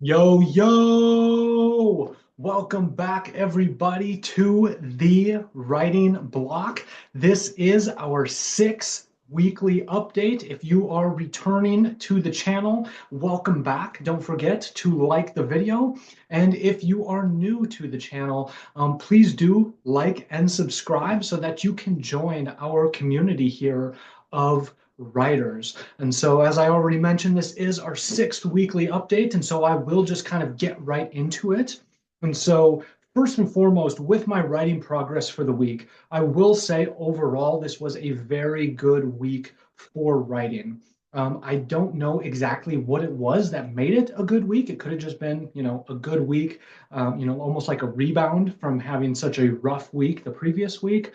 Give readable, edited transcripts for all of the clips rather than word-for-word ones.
Yo, yo! Welcome back, everybody, to the writing block. This is our sixth weekly update. If you are returning to the channel, welcome back. Don't forget to like the video. And if you are new to the channel, please do like and subscribe so that you can join our community here of writers. And so, as I already mentioned, this is our sixth weekly update. And so I will just kind of get right into it. And so, first and foremost, with my writing progress for the week, I will say overall, this was a very good week for writing. I don't know exactly what it was that made it a good week. It could have just been, a good week, almost like a rebound from having such a rough week the previous week.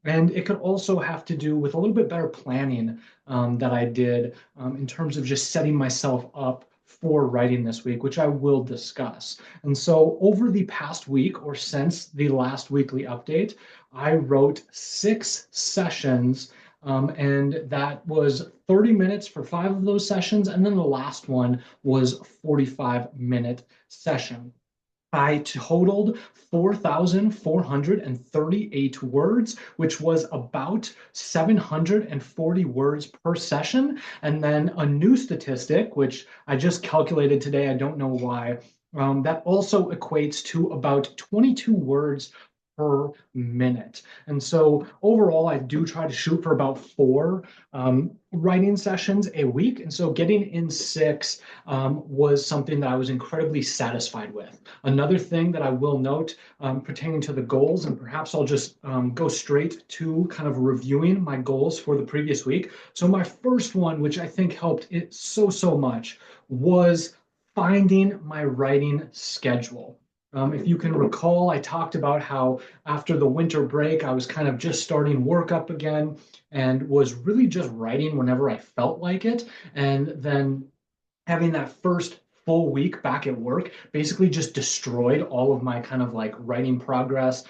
And it could also have to do with a little bit better planning that I did in terms of just setting myself up for writing this week, which I will discuss. And so, over the past week or since the last weekly update, I wrote 6 sessions, and that was 30 minutes for 5 of those sessions. And then the last one was 45-minute session. I totaled 4,438 words, which was about 740 words per session. And then a new statistic, which I just calculated today, I don't know why, that also equates to about 22 words per minute. And so overall, I do try to shoot for about four writing sessions a week. And so getting in six was something that I was incredibly satisfied with. Another thing that I will note pertaining to the goals, and perhaps I'll just go straight to kind of reviewing my goals for the previous week. So my first one, which I think helped it so much, was finding my writing schedule. If you can recall, I talked about how after the winter break, I was kind of just starting work up again and was really just writing whenever I felt like it. And then having that first full week back at work basically just destroyed all of my kind of like writing progress.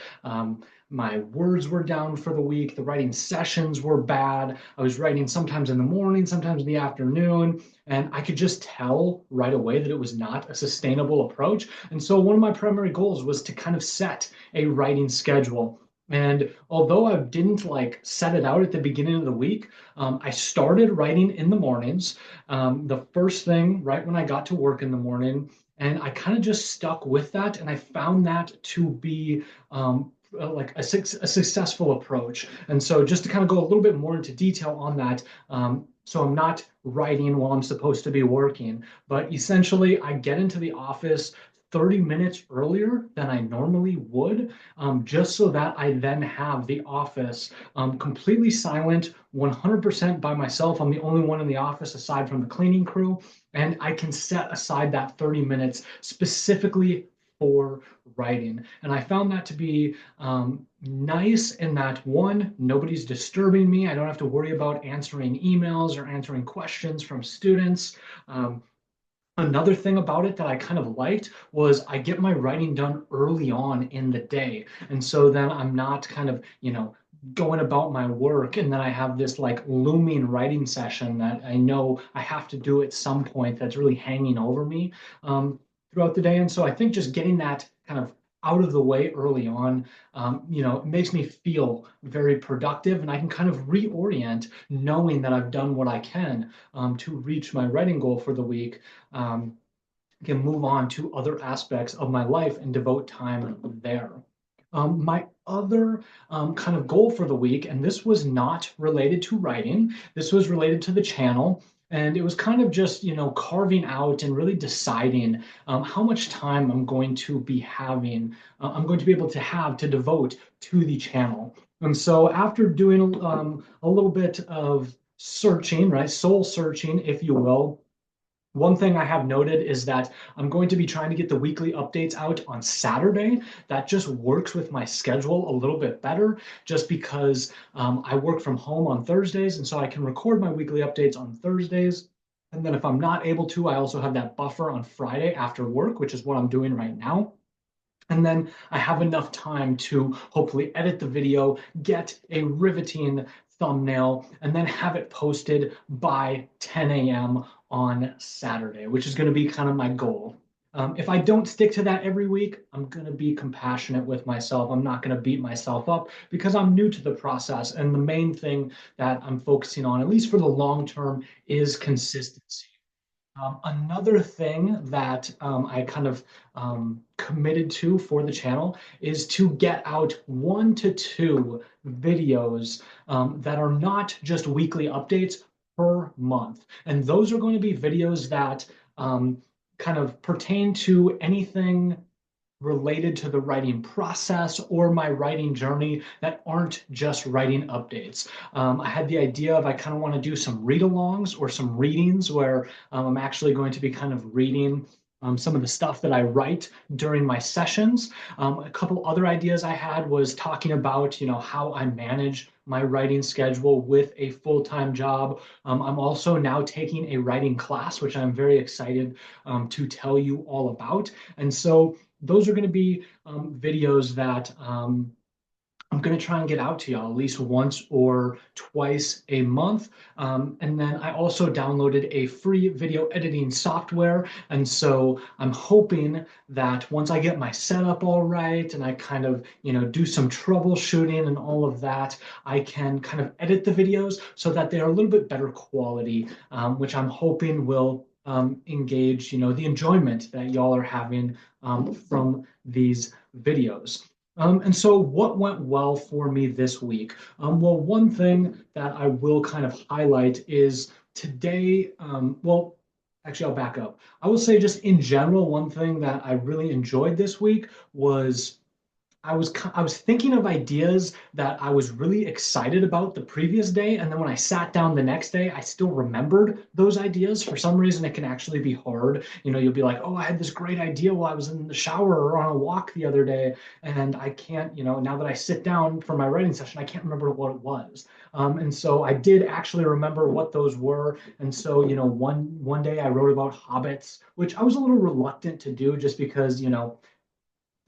My words were down for the week. The writing sessions were bad. I was writing sometimes in the morning, sometimes in the afternoon, and I could just tell right away that it was not a sustainable approach. And so one of my primary goals was to kind of set a writing schedule. And although I didn't like set it out at the beginning of the week, I started writing in the mornings, the first thing right when I got to work in the morning. And I kind of just stuck with that. And I found that to be like a successful approach. And so, just to kind of go a little bit more into detail on that, so I'm not writing while I'm supposed to be working, but essentially, I get into the office 30 minutes earlier than I normally would, just so that I then have the office completely silent, 100% by myself. I'm the only one in the office aside from the cleaning crew, and I can set aside that 30 minutes specifically for writing. And I found that to be nice in that one, nobody's disturbing me. I don't have to worry about answering emails or answering questions from students. Another thing about it that I kind of liked was I get my writing done early on in the day. And so then I'm not kind of, going about my work and then I have this like looming writing session that I know I have to do at some point that's really hanging over me throughout the day. And so I think just getting that kind of out of the way early on, it makes me feel very productive and I can kind of reorient knowing that I've done what I can to reach my writing goal for the week. Can move on to other aspects of my life and devote time there. My other kind of goal for the week, and this was not related to writing, this was related to the channel. And it was kind of just, carving out and really deciding how much time I'm going to be having, I'm going to be able to have to devote to the channel. And so after doing a little bit of searching, right, soul searching, if you will, one thing I have noted is that I'm going to be trying to get the weekly updates out on Saturday. That just works with my schedule a little bit better, just because I work from home on Thursdays, and so I can record my weekly updates on Thursdays. And then if I'm not able to, I also have that buffer on Friday after work, which is what I'm doing right now. And then I have enough time to hopefully edit the video, get a riveting thumbnail, and then have it posted by 10 a.m. on Saturday, which is going to be kind of my goal. If I don't stick to that every week, I'm going to be compassionate with myself. I'm not going to beat myself up because I'm new to the process. And the main thing that I'm focusing on, at least for the long term, is consistency. Another thing that I kind of committed to for the channel is to get out 1 to 2 videos that are not just weekly updates per month. And those are going to be videos that kind of pertain to anything related to the writing process or my writing journey that aren't just writing updates. I had the idea of I kind of want to do some read alongs or some readings where I'm actually going to be kind of reading some of the stuff that I write during my sessions. A couple other ideas I had was talking about, how I manage my writing schedule with a full-time job. I'm also now taking a writing class, which I'm very excited to tell you all about. And so those are going to be videos that I'm going to try and get out to y'all at least once or twice a month. And then I also downloaded a free video editing software. And so I'm hoping that once I get my setup all right and I kind of, do some troubleshooting and all of that, I can kind of edit the videos so that they're a little bit better quality, which I'm hoping will engage, the enjoyment that y'all are having from these videos. And so what went well for me this week? Well, one thing that I will kind of highlight is today, well, actually, I'll back up. I will say just in general, one thing that I really enjoyed this week was I was thinking of ideas that I was really excited about the previous day, and then when I sat down the next day, I still remembered those ideas. For some reason, it can actually be hard. You'll be like, "Oh, I had this great idea while I was in the shower or on a walk the other day," and I can't, now that I sit down for my writing session, I can't remember what it was. And so I did actually remember what those were. And so, one day I wrote about hobbits, which I was a little reluctant to do just because,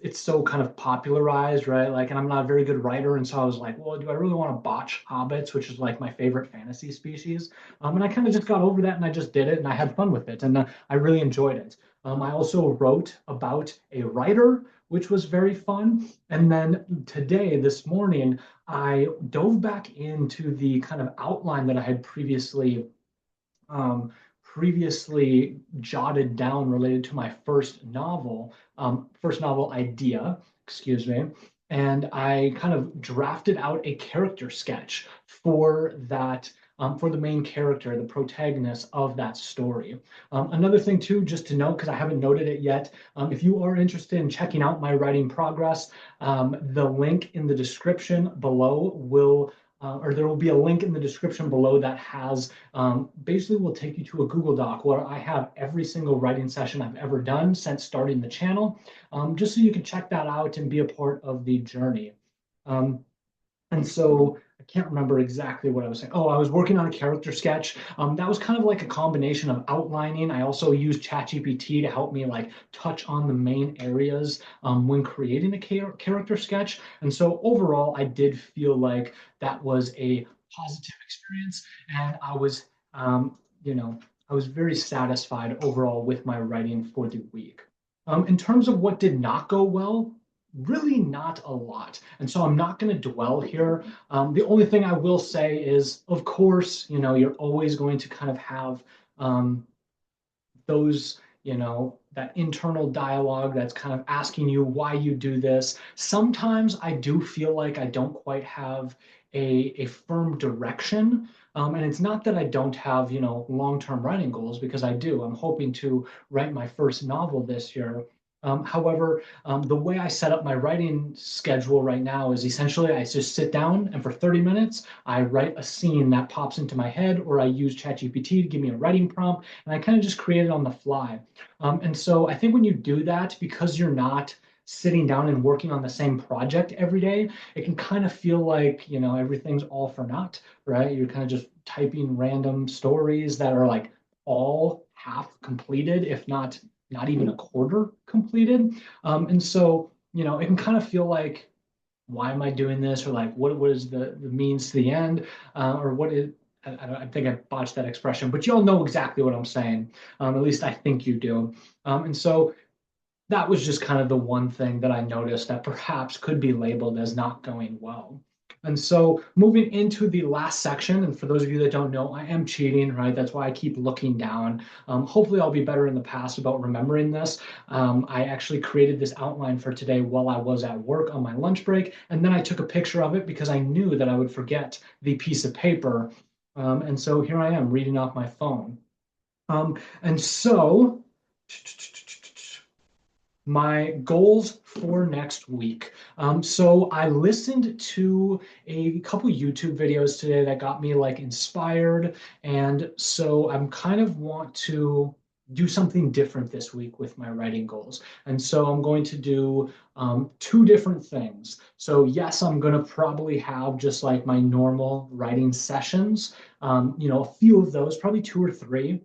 it's so kind of popularized, right? Like, and I'm not a very good writer, and so I was like, well, do I really want to botch hobbits, which is like my favorite fantasy species? And I kind of just got over that, and I just did it, and I had fun with it, and I really enjoyed it. I also wrote about a writer, which was very fun. And then today, this morning, I dove back into the kind of outline that I had um, previously jotted down related to my first novel idea, excuse me, and I kind of drafted out a character sketch for that. For the main character, the protagonist of that story. Another thing, too, just to note, because I haven't noted it yet, if you are interested in checking out my writing progress, the link in the description below or there will be a link in the description below that has basically will take you to a Google Doc where I have every single writing session I've ever done since starting the channel, just so you can check that out and be a part of the journey. Um, and so I can't remember exactly what I was saying. Oh, I was working on a character sketch. That was kind of like a combination of outlining. I also used ChatGPT to help me like touch on the main areas when creating a character sketch. And so overall, I did feel like that was a positive experience, and you know, I was very satisfied overall with my writing for the week. In terms of what did not go well, really not a lot. And so I'm not going to dwell here. The only thing I will say is, of course, you're always going to kind of have um, those, that internal dialogue that's kind of asking you why you do this. Sometimes I do feel like I don't quite have a firm direction. And it's not that I don't have, long-term writing goals, because I do. I'm hoping to write my first novel this year. However, the way I set up my writing schedule right now is essentially I just sit down and for 30 minutes, I write a scene that pops into my head, or I use ChatGPT to give me a writing prompt, and I kind of just create it on the fly. And so I think when you do that, because you're not sitting down and working on the same project every day, it can kind of feel like, everything's all for naught, right? You're kind of just typing random stories that are like all half completed, if not even a quarter completed. And so, it can kind of feel like, why am I doing this? Or like, what is the means to the end? Or what is, I think I botched that expression, but you all know exactly what I'm saying. At least I think you do. And so that was just kind of the one thing that I noticed that perhaps could be labeled as not going well. And so moving into the last section, and for those of you that don't know, I am cheating, right? That's why I keep looking down. Hopefully I'll be better in the past about remembering this. I actually created this outline for today while I was at work on my lunch break, and then I took a picture of it because I knew that I would forget the piece of paper. And so here I am reading off my phone. And so my goals for next week. So I listened to a couple YouTube videos today that got me like inspired. And so I'm kind of want to do something different this week with my writing goals. And so I'm going to do two different things. So yes, I'm going to probably have just like my normal writing sessions, a few of those, probably two or three.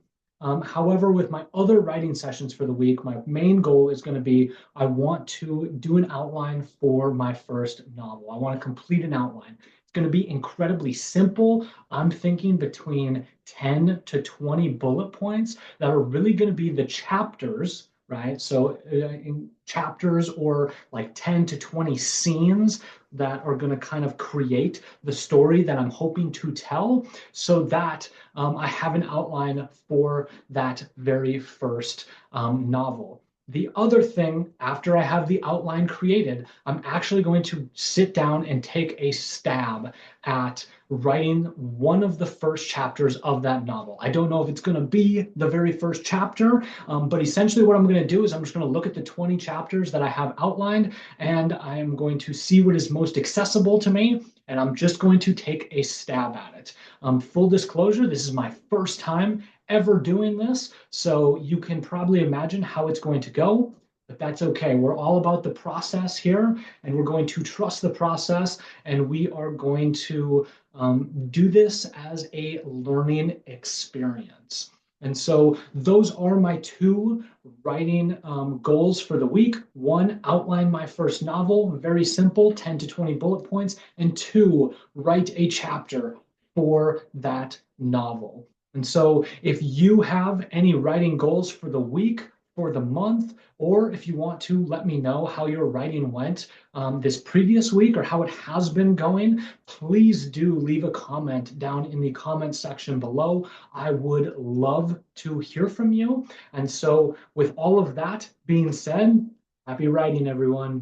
However, with my other writing sessions for the week, my main goal is going to be I want to do an outline for my first novel. I want to complete an outline. It's going to be incredibly simple. I'm thinking between 10 to 20 bullet points that are really going to be the chapters, right? So in chapters or like 10 to 20 scenes that are going to kind of create the story that I'm hoping to tell so that I have an outline for that very first novel. The other thing, after I have the outline created, I'm actually going to sit down and take a stab at writing one of the first chapters of that novel. I don't know if it's going to be the very first chapter, but essentially what I'm going to do is I'm just going to look at the 20 chapters that I have outlined, and I'm going to see what is most accessible to me, and I'm just going to take a stab at it. Full disclosure, this is my first time ever doing this, so you can probably imagine how it's going to go, but that's okay. We're all about the process here, and we're going to trust the process, and we are going to do this as a learning experience. And so those are my two writing goals for the week. One, outline my first novel, very simple, 10 to 20 bullet points. And two, write a chapter for that novel. And so if you have any writing goals for the week, for the month, or if you want to let me know how your writing went this previous week or how it has been going, please do leave a comment down in the comment section below. I would love to hear from you. And so with all of that being said, happy writing, everyone.